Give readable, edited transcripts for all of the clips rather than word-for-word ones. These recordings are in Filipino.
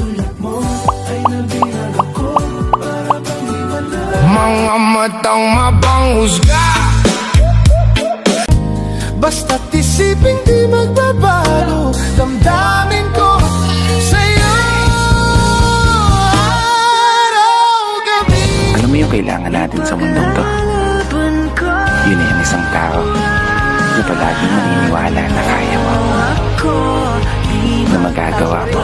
sulat mo ay nabinag ako para bang himala. Mga matang mapanghusga, Basta't isipin di magbabago damdamin ko sa'yo araw-gabi. Alam mo yung kailangan natin sa mundong to? Yun ay ang isang tao na palaging maniniwala na kaya mo, na magagawa mo.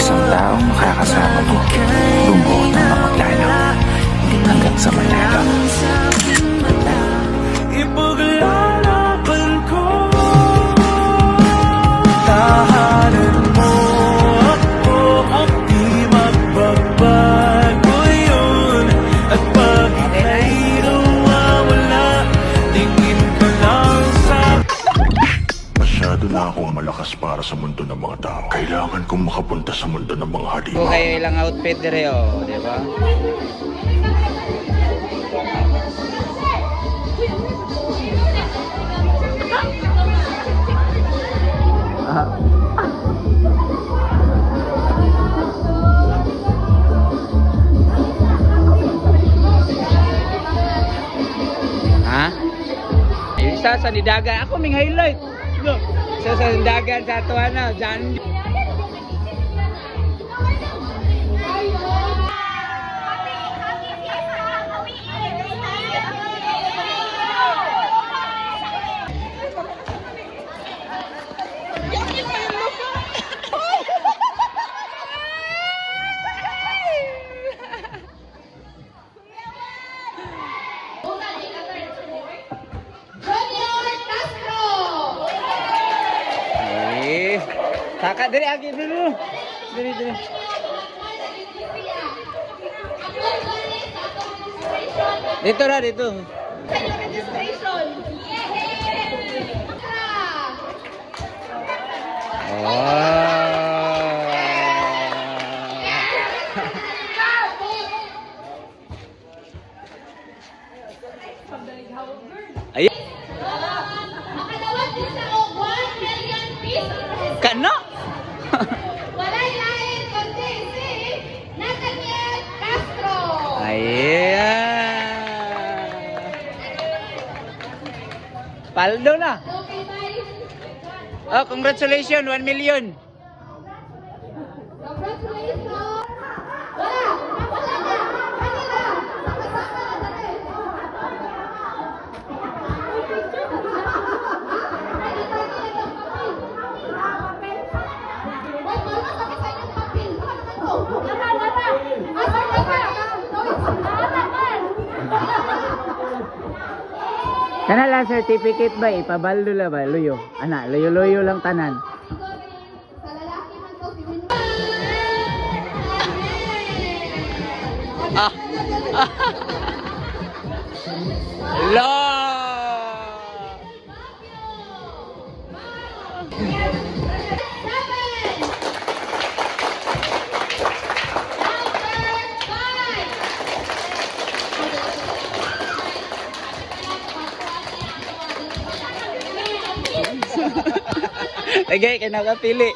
Isang taong makakasama mo bumuo ng mapaglalaw hanggang sa malalim. Ipaglalaban ko, tahanan mo ako at di magbabago yun. At pag ika'y nawawala, tingin ka lang sa Masyado na akong malakas para sa mundo ng mga tao. Kailangan kong makapunta sa mundo ng mga halimaw. Kung kayo ilang outfit dire oh, di ba? Ha? Yung isa sa nidagan, ako may highlight. Isa sa nidagan sa ato ano, dyan. Kakak dari lagi dulu. Dari. Dito na, dito. Ayan. Makadawat din sa 1 million pesos. Kano? Walay lain kundi si Nathaniel Castro. Ayan. Paldo na. Okay, bye. Oh, congratulations, 1 million. Congratulations. Wala. Wala na. Kanila. Kasama na dali. Wait, wala sa isa yung papel. Wala. Asa ka ba? Kana lang certificate ba ipabaldo la ba luyo? Ana, luyo lang tanan. Sa lalaki man to si Ah. Hello. Lagi kay nakapili.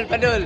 Padul.